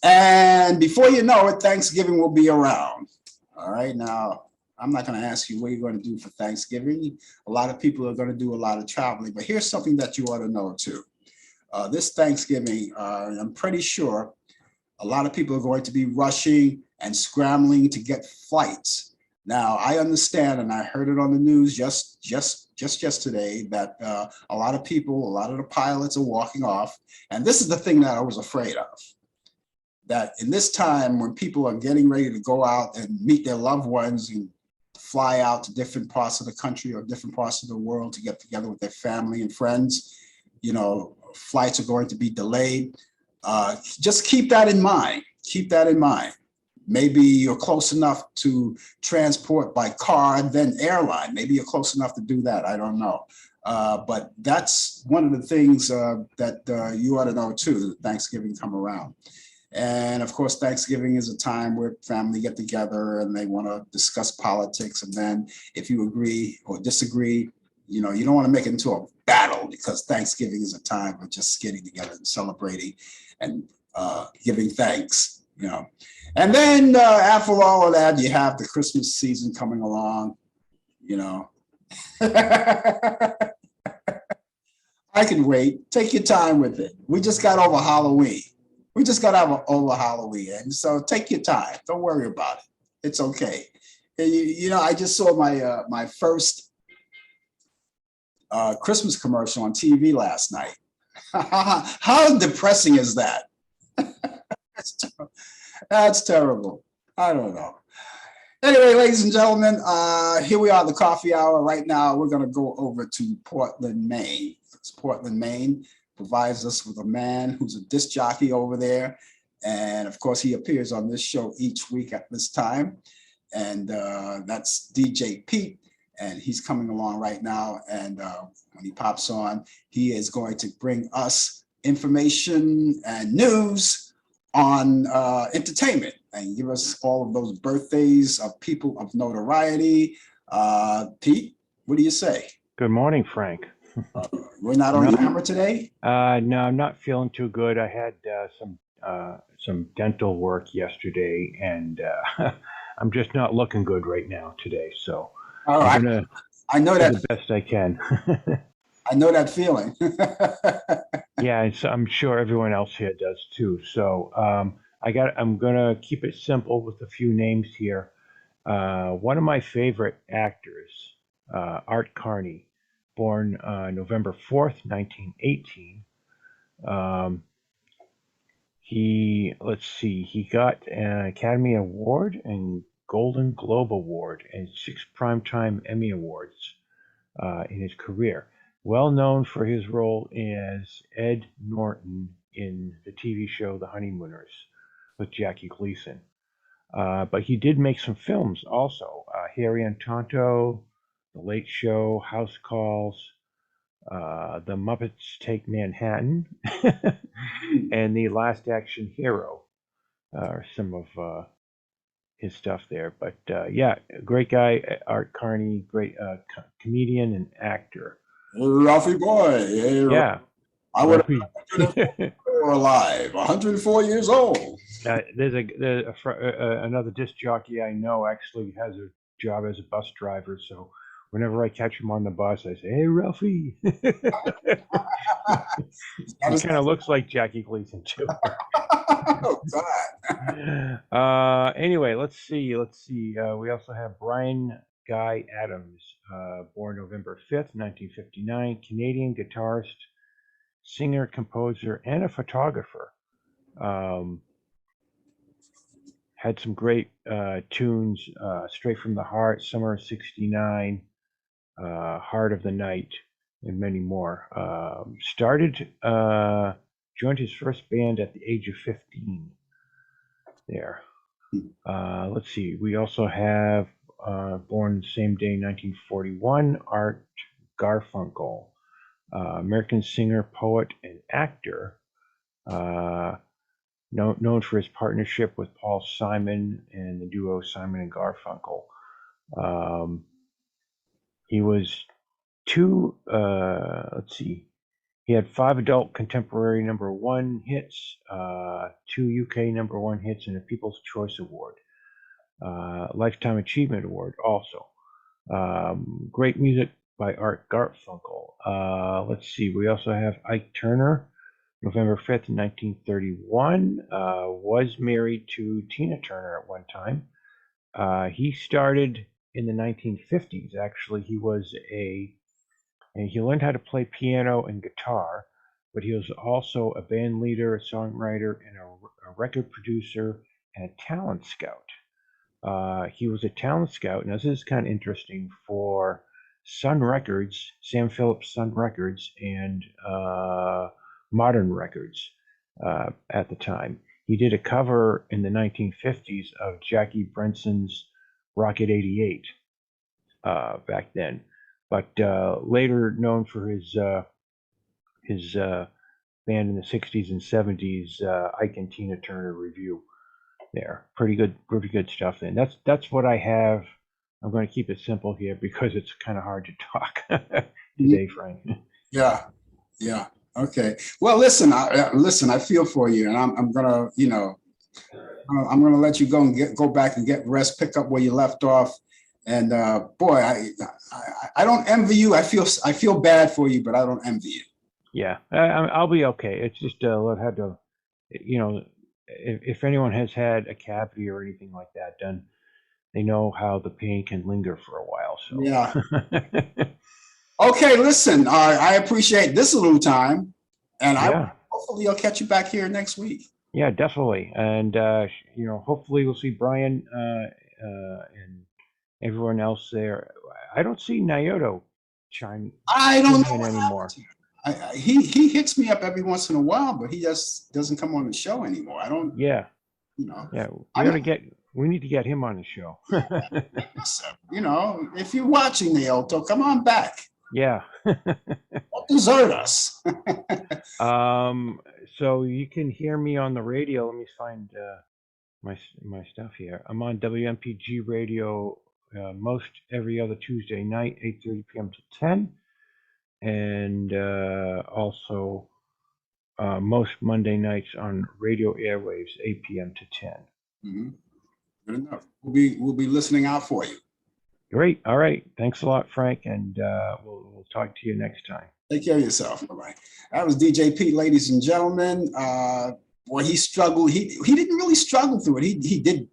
And before you know it, Thanksgiving will be around. All right, now, I'm not going to ask you what you're going to do for Thanksgiving. A lot of people are going to do a lot of traveling, but here's something that you ought to know too. This Thanksgiving, I'm pretty sure a lot of people are going to be rushing and scrambling to get flights. Now, I understand, and I heard it on the news just yesterday, that a lot of people, a lot of the pilots are walking off. And this is the thing that I was afraid of. That in this time when people are getting ready to go out and meet their loved ones and fly out to different parts of the country or different parts of the world to get together with their family and friends, you know, flights are going to be delayed. Just keep that in mind. Keep that in mind. Maybe you're close enough to transport by car, then airline. Maybe you're close enough to do that. I don't know. But that's one of the things that you ought to know too, Thanksgiving come around. And of course, Thanksgiving is a time where family get together and they want to discuss politics. And then if you agree or disagree, you know, you don't want to make it into a battle, because Thanksgiving is a time of just getting together and celebrating and giving thanks, you know. And then after all of that, you have the Christmas season coming along, you know, I can wait. Take your time with it. We just got over Halloween. We just got over Halloween. And so take your time. Don't worry about it. It's okay. You know, I just saw my first Christmas commercial on TV last night. How depressing is that? That's terrible. I don't know. Anyway, ladies and gentlemen, here we are, the coffee hour. Right now, we're going to go over to Portland, Maine. Portland, Maine provides us with a man who's a disc jockey over there. And of course, he appears on this show each week at this time. And that's DJ Pete. And he's coming along right now. And when he pops on, he is going to bring us information and news on entertainment and give us all of those birthdays of people of notoriety. Pete, what do you say? Good morning, Frank. We're not on camera today? No, I'm not feeling too good. I had some dental work yesterday, and I'm just not looking good right now today. So I'm gonna I know that the best I can. I know that feeling. Yeah, I'm sure everyone else here does too. So I'm gonna keep it simple with a few names here. One of my favorite actors, Art Carney, born November 4th, 1918. He got an Academy Award and Golden Globe Award and 6 Primetime Emmy Awards in his career. Well known for his role as Ed Norton in the TV show The Honeymooners with Jackie Gleason. But he did make some films also. Harry and Tonto, The Late Show, House Calls, The Muppets Take Manhattan, and The Last Action Hero are some of his stuff there. But yeah, great guy, Art Carney, great comedian and actor. Hey, Ralphie boy. Hey, Yeah. I would have alive, 104 years old. There's another disc jockey I know actually has a job as a bus driver, so whenever I catch him on the bus, I say, "Hey, Ralphie." He kind of looks like Jackie Gleason too. Oh, God. Anyway, let's see. We also have Brian Guy Adams, born November 5th, 1959, Canadian guitarist, singer, composer, and a photographer. Had some great tunes, Straight from the Heart, Summer of '69, Heart of the Night, and many more. Joined his first band at the age of 15 there. Let's see, we also have born the same day, 1941, Art Garfunkel, American singer, poet, and actor. Known for his partnership with Paul Simon and the duo Simon and Garfunkel. He was he had 5 adult contemporary #1 hits, 2 UK #1 hits, and a People's Choice Award. Lifetime Achievement Award also. Great music by Art Garfunkel. Let's see, we also have Ike Turner, November 5th, 1931, was married to Tina Turner at one time. He started in the 1950s, actually. He learned how to play piano and guitar, but he was also a band leader, a songwriter, and a record producer and a talent scout. He was a talent scout, and this is kind of interesting, for Sun Records, Sam Phillips Sun Records, and Modern Records at the time. He did a cover in the 1950s of Jackie Brenson's Rocket 88 back then, but later known for his band in the 60s and 70s, Ike and Tina Turner Review. There, pretty good stuff. And that's what I have. I'm going to keep it simple here because it's kind of hard to talk today, Frank. Yeah. Okay. Well, listen. I feel for you, and I'm gonna, I'm gonna let you go and go back and get rest, pick up where you left off, And boy, I don't envy you. I feel bad for you, but I don't envy you. Yeah, I'll be okay. It's just I've had to, you know, if anyone has had a cavity or anything like that done, they know how the pain can linger for a while. Yeah. So, Okay, listen, I appreciate this little time, and yeah, hopefully I'll catch you back here next week. yeah, definitely. And hopefully we'll see Brian and everyone else there. I don't see Naoto chime I don't tune know in what happened anymore. to him. He hits me up every once in a while, but he just doesn't come on the show anymore. I don't, Yeah, you know, yeah, I don't, we need to get him on the show. listen, if you're watching Naoto, come on back. Yeah. Don't desert us. Um, so you can hear me on the radio. Let me find my stuff here. I'm on WMPG radio most every other Tuesday night, 8:30 p.m. to 10, and also most Monday nights on radio airwaves, 8 p.m. to 10. Mhm. Good enough. We'll be listening out for you. Great. All right. Thanks a lot, Frank, and we'll talk to you next time. Take care of yourself. Bye-bye. That was DJ Pete, ladies and gentlemen. Boy, he struggled. He didn't really struggle through it. He did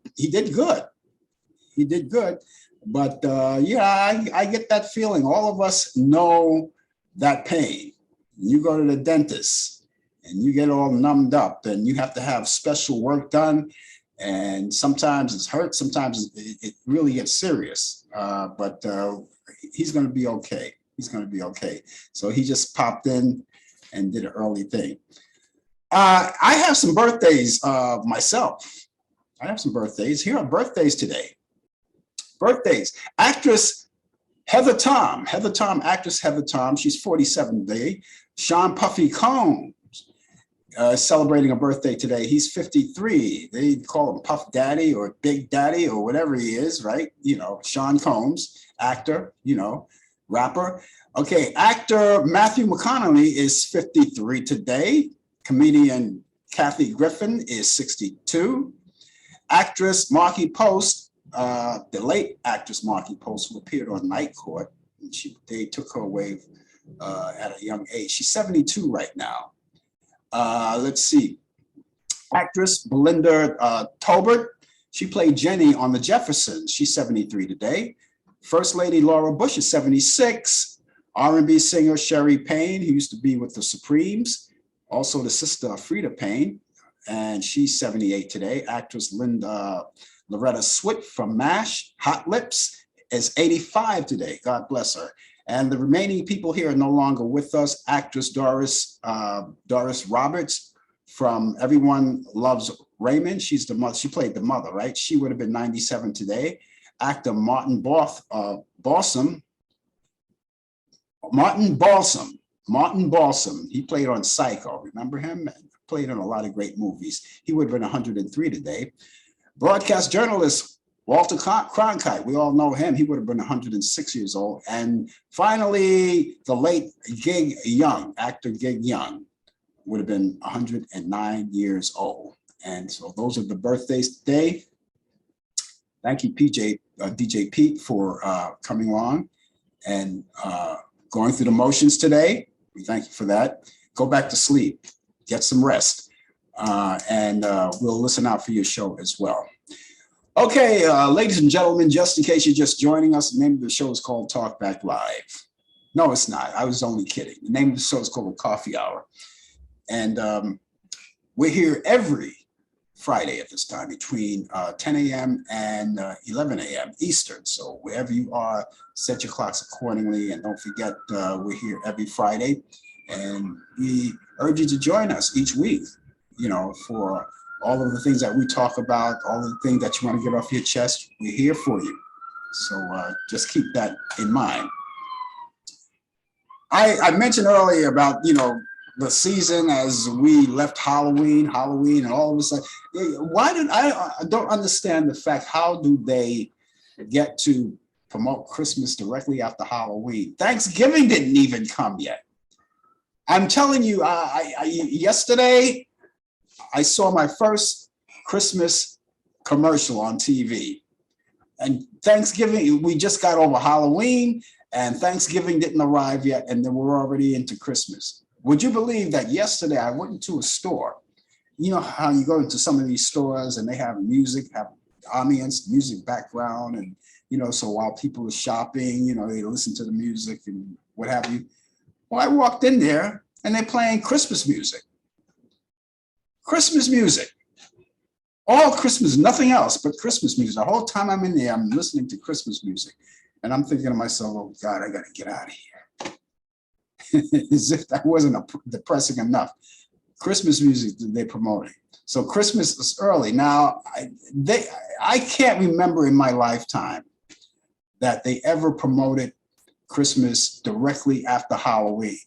good. He did good. But yeah, I get that feeling. All of us know that pain. You go to the dentist and you get all numbed up and you have to have special work done. And sometimes it's hurt. Sometimes it really gets serious. But he's going to be okay. He's going to be okay. So he just popped in and did an early thing. I have some birthdays myself. I have some birthdays. Here are birthdays today. Birthdays. Actress Heather Tom, actress Heather Tom, she's 47 today. Sean Puffy Combs celebrating a birthday today. He's 53. They call him Puff Daddy or Big Daddy or whatever he is, right? Sean Combs, actor, rapper. Okay, actor Matthew McConaughey is 53 today. Comedian Kathy Griffin is 62. Actress Markie Post, the late actress Markie Post, who appeared on Night Court, they took her away at a young age. She's 72 right now. Let's see. Actress Belinda Tolbert, she played Jenny on The Jeffersons. She's 73 today. First Lady Laura Bush is 76. R&B singer Sherry Payne, who used to be with the Supremes, also the sister of Frida Payne, and she's 78 today. Actress Loretta Swit from MASH, Hot Lips, is 85 today. God bless her. And the remaining people here are no longer with us. Actress Doris Roberts from Everyone Loves Raymond. She's the mother. She played the mother, right? She would have been 97 today. Actor Martin Balsam. He played on Psycho. Remember him? Played in a lot of great movies. He would have been 103 today. Broadcast journalist Walter Cronkite. We all know him. He would have been 106 years old. And finally, the late Gig Young, actor Gig Young, would have been 109 years old. And so those are the birthdays today. Thank you, DJ Pete, for coming along and going through the motions today. We thank you for that. Go back to sleep, get some rest, and we'll listen out for your show as well. Okay, ladies and gentlemen, just in case you're just joining us, the name of the show is called Talk Back Live. No, it's not. I was only kidding. The name of the show is called Coffee Hour. And we're here every Friday at this time between 10 a.m. and 11 a.m. Eastern. So wherever you are, set your clocks accordingly. And don't forget, we're here every Friday. And we urge you to join us each week, for all of the things that we talk about, all of the things that you want to get off your chest. We're here for you. So just keep that in mind. I mentioned earlier about, the season as we left Halloween, and all of a sudden, I don't understand the fact, how do they get to promote Christmas directly after Halloween? Thanksgiving didn't even come yet. I'm telling you, yesterday, I saw my first Christmas commercial on TV. And Thanksgiving, we just got over Halloween, and Thanksgiving didn't arrive yet, and then we're already into Christmas. Would you believe that yesterday I went into a store? You know how you go into some of these stores and they have music, have ambience, music background, and so while people are shopping, they listen to the music and what have you. Well, I walked in there and they're playing Christmas music. Christmas music. All Christmas, nothing else but Christmas music. The whole time I'm in there, I'm listening to Christmas music. And I'm thinking to myself, oh God, I got to get out of here. As if that wasn't depressing enough. Christmas music that they're promoting. So Christmas is early. Now, I can't remember in my lifetime that they ever promoted Christmas directly after Halloween.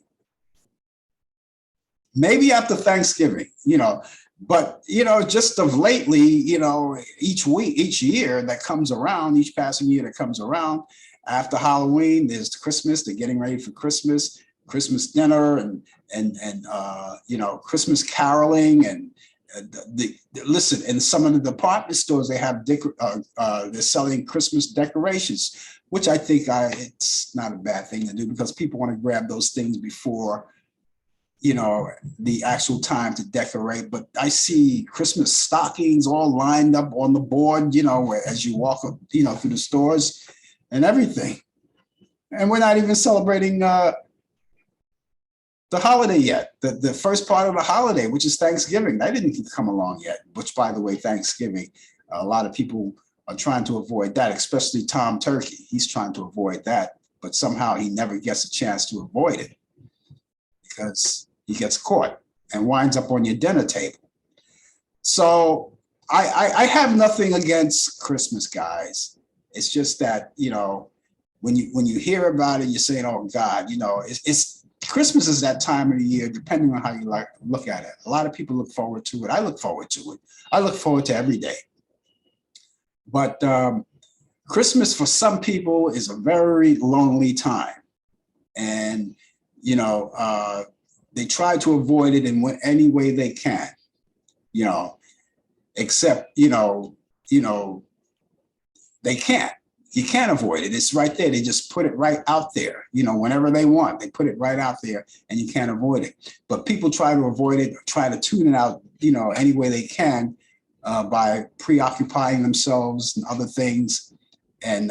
Maybe after Thanksgiving, but just of lately, each week, each year that comes around, each passing year that comes around, after Halloween, there's Christmas. They're getting ready for Christmas dinner, and Christmas caroling, and listen. In some of the department stores, they have they're selling Christmas decorations, which I think it's not a bad thing to do because people want to grab those things before the actual time to decorate. But I see Christmas stockings all lined up on the board, as you walk up, through the stores and everything. And we're not even celebrating the holiday yet, the first part of the holiday, which is Thanksgiving. That didn't come along yet, which, by the way, Thanksgiving, a lot of people are trying to avoid that, especially Tom Turkey. He's trying to avoid that, but somehow he never gets a chance to avoid it because he gets caught and winds up on your dinner table. So I have nothing against Christmas, guys. It's just that, when you hear about it, you're saying, oh God, it's Christmas is that time of the year, depending on how you look at it. A lot of people look forward to it. I look forward to it. I look forward to every day. But Christmas for some people is a very lonely time. And, they try to avoid it in any way they can, except, they can't. You can't avoid it. It's right there. They just put it right out there, whenever they want. They put it right out there and you can't avoid it. But people try to avoid it, try to tune it out, any way they can by preoccupying themselves and other things. And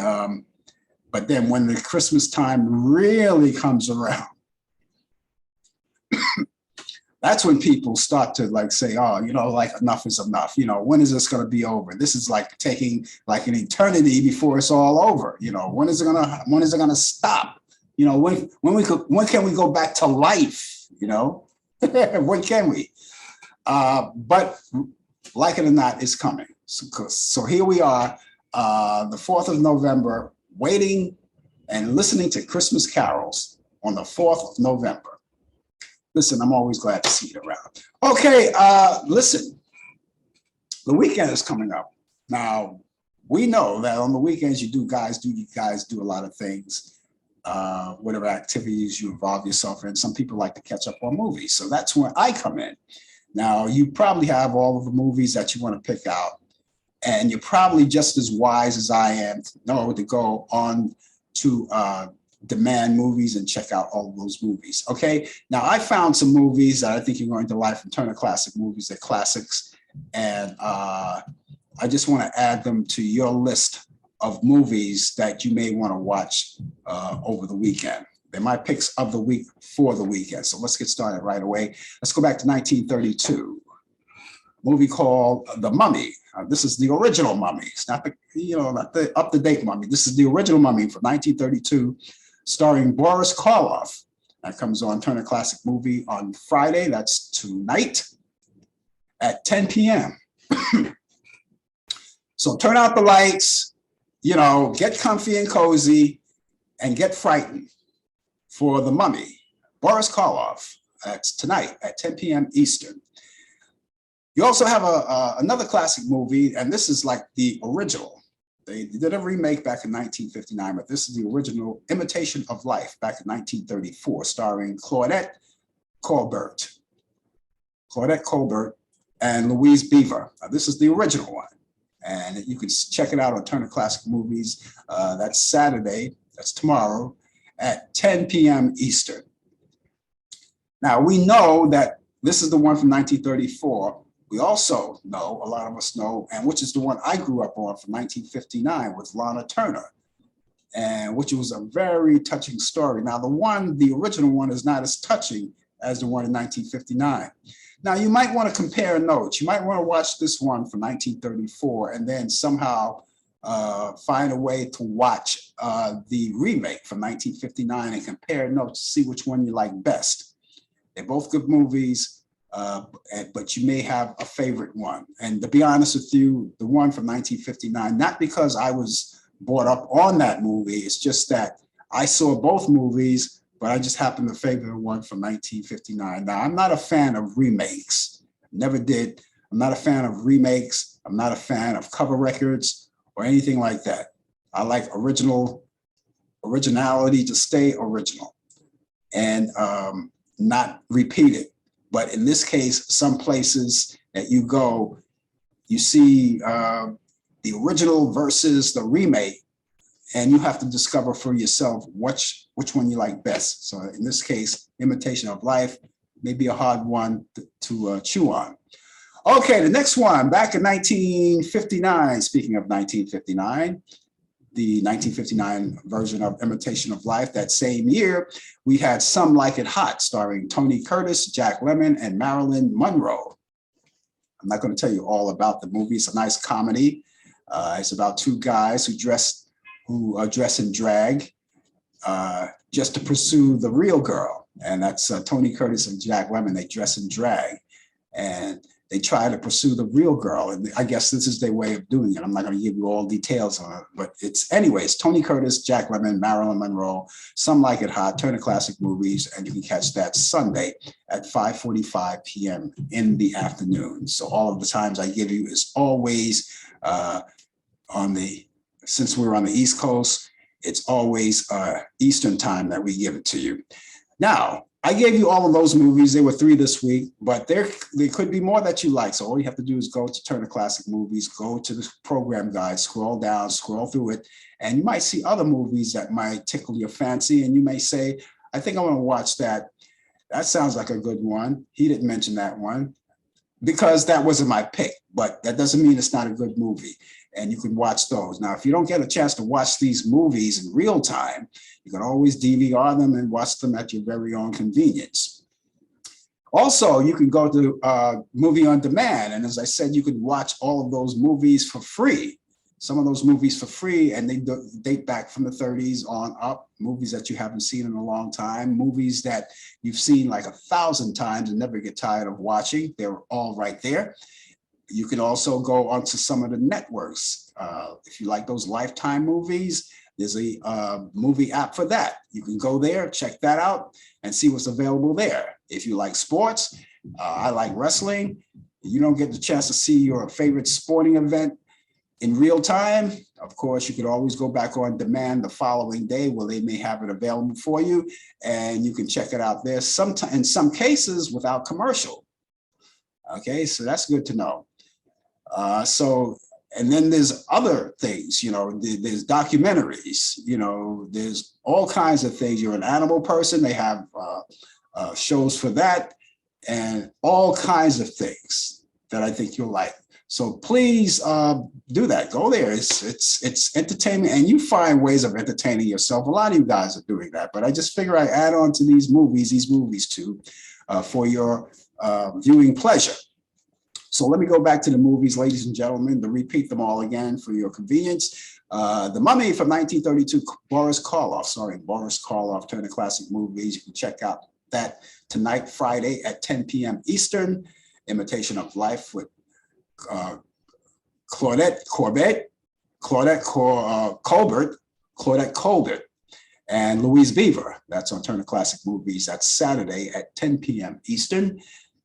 but then when the Christmas time really comes around, that's when people start to say, oh, enough is enough. When is this going to be over? This is taking an eternity before it's all over. When is it going to stop? When can we go back to life? When can we? But like it or not, it's coming. So here we are, the 4th of November, waiting and listening to Christmas carols on the 4th of November. Listen, I'm always glad to see you around. Okay, listen, the weekend is coming up. Now, we know that on the weekends, you guys do a lot of things, whatever activities you involve yourself in. Some people like to catch up on movies. So that's where I come in. Now, you probably have all of the movies that you want to pick out, and you're probably just as wise as I am to know to go on to demand movies and check out all of those movies. Okay, now I found some movies that I think you're going to like from Turner Classic Movies. They're classics, and I just want to add them to your list of movies that you may want to watch over the weekend. They're my picks of the week for the weekend. So let's get started right away. Let's go back to 1932. A movie called The Mummy. This is the original Mummy. It's not the up-to-date Mummy. This is the original Mummy from 1932. Starring Boris Karloff. That comes on Turner Classic Movie on Friday. That's tonight at 10 p.m. So turn out the lights, get comfy and cozy, and get frightened for The Mummy. Boris Karloff. That's tonight at 10 p.m. Eastern. You also have another classic movie, and this is like the original. They did a remake back in 1959, but this is the original Imitation of Life back in 1934, starring Claudette Colbert and Louise Beaver. Now, this is the original one. And you can check it out on Turner Classic Movies. That's Saturday, that's tomorrow, at 10 p.m. Eastern. Now, we know that this is the one from 1934. We also know, a lot of us know, and which is the one I grew up on from 1959 with Lana Turner, and which was a very touching story. Now, the original one is not as touching as the one in 1959. Now, you might want to compare notes. You might want to watch this one from 1934 and then somehow find a way to watch the remake from 1959 and compare notes to see which one you like best. They're both good movies, but you may have a favorite one. And to be honest with you, the one from 1959, not because I was brought up on that movie, it's just that I saw both movies, but I just happened to favor the one from 1959. Now, I'm not a fan of remakes, never did. I'm not a fan of remakes. I'm not a fan of cover records or anything like that. I like originality to stay original and not repeated. But in this case, some places that you go, you see the original versus the remake, and you have to discover for yourself which one you like best. So in this case, Imitation of Life may be a hard one to chew on. Okay, the next one, back in 1959, speaking of 1959, the 1959 version of Imitation of Life. That same year, we had Some Like It Hot, starring Tony Curtis, Jack Lemmon, and Marilyn Monroe. I'm not going to tell you all about the movie. It's a nice comedy. It's about two guys who dress in drag just to pursue the real girl. And that's Tony Curtis and Jack Lemmon. They dress in drag and they try to pursue the real girl. And I guess this is their way of doing it. I'm not going to give you all details on it, but anyways, Tony Curtis, Jack Lemmon, Marilyn Monroe, Some Like It Hot, Turner Classic Movies, and you can catch that Sunday at 5:45 p.m. in the afternoon. So all of the times I give you is always since we're on the East Coast, it's always Eastern time that we give it to you. Now, I gave you all of those movies. There were 3 this week, but there could be more that you like. So all you have to do is go to Turner Classic Movies, go to the program guide, scroll down, scroll through it, and you might see other movies that might tickle your fancy. And you may say, I think I want to watch that. That sounds like a good one. He didn't mention that one because that wasn't my pick, but that doesn't mean it's not a good movie. And you can watch those. Now, if you don't get a chance to watch these movies in real time, you can always DVR them and watch them at your very own convenience. Also, you can go to Movie on Demand. And as I said, you can watch all of those movies for free. Some of those movies for free, and they date back from the 30s on up, movies that you haven't seen in a long time, movies that you've seen like 1,000 times and never get tired of watching. They're all right there. You can also go onto some of the networks. If you like those Lifetime movies, there's a movie app for that. You can go there, check that out, and see what's available there. If you like sports, I like wrestling. You don't get the chance to see your favorite sporting event in real time. Of course, you could always go back on demand the following day where they may have it available for you, and you can check it out there. In some cases, without commercial. Okay, so that's good to know. And then there's other things, there's documentaries, there's all kinds of things. You're an animal person, they have shows for that and all kinds of things that I think you'll like. So please do that. Go there. It's entertainment, and you find ways of entertaining yourself. A lot of you guys are doing that, but I just figure I add on to these movies too, for your viewing pleasure. So let me go back to the movies, ladies and gentlemen, to repeat them all again for your convenience. The Mummy from 1932, Boris Karloff, Turner Classic Movies. You can check out that tonight, Friday at 10 p.m. Eastern. Imitation of Life with Claudette Colbert, and Louise Beaver. That's on Turner Classic Movies. That's Saturday at 10 p.m. Eastern.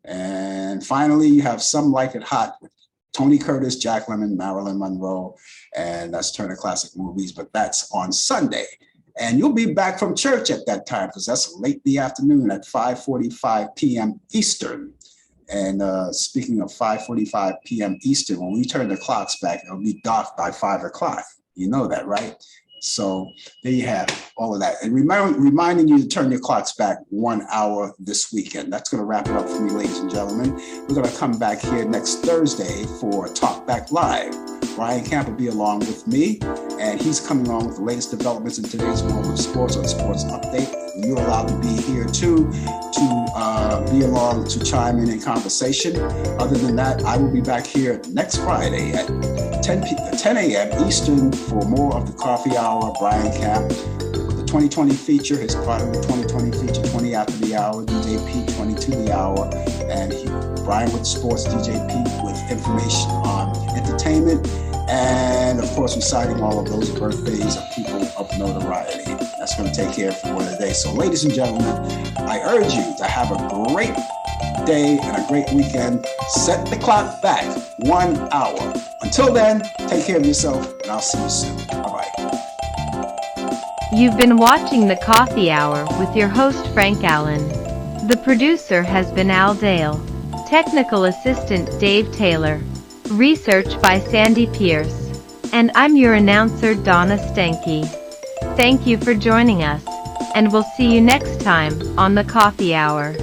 And finally, you have Some Like It Hot with Tony Curtis, Jack Lemmon, Marilyn Monroe, and that's Turner Classic Movies, but that's on Sunday. And you'll be back from church at that time because that's late in the afternoon at 5:45 p.m. Eastern. And speaking of 5:45 p.m. Eastern, when we turn the clocks back, it'll be dark by 5 o'clock. You know that, right? So there you have all of that. And reminding you to turn your clocks back 1 hour this weekend. That's going to wrap it up for me, ladies and gentlemen. We're going to come back here next Thursday for Talk Back Live. Brian Camp will be along with me, and he's coming on with the latest developments in today's world of sports on Sports Update. You're allowed to be here too, to be along, to chime in conversation. Other than that, I will be back here next Friday at 10 a.m. Eastern for more of the Coffee Hour. Brian Camp, the 2020 feature, his part of the 2020 feature, 20 after the hour, DJ Pete, 22 the hour, and Brian with sports, DJ Pete with information on entertainment, and of course reciting all of those birthdays of people of notoriety. That's going to take care of one today. So ladies and gentlemen, I urge you to have a great day and a great weekend. Set the clock back 1 hour. Until then, take care of yourself, and I'll see you soon. Bye-bye. You've been watching The Coffee Hour with your host Frank Allan. The producer has been Al Dale. Technical assistant Dave Taylor. Research by Sandy Pierce. And I'm your announcer Donna Stenke. Thank you for joining us, and we'll see you next time on The Coffee Hour.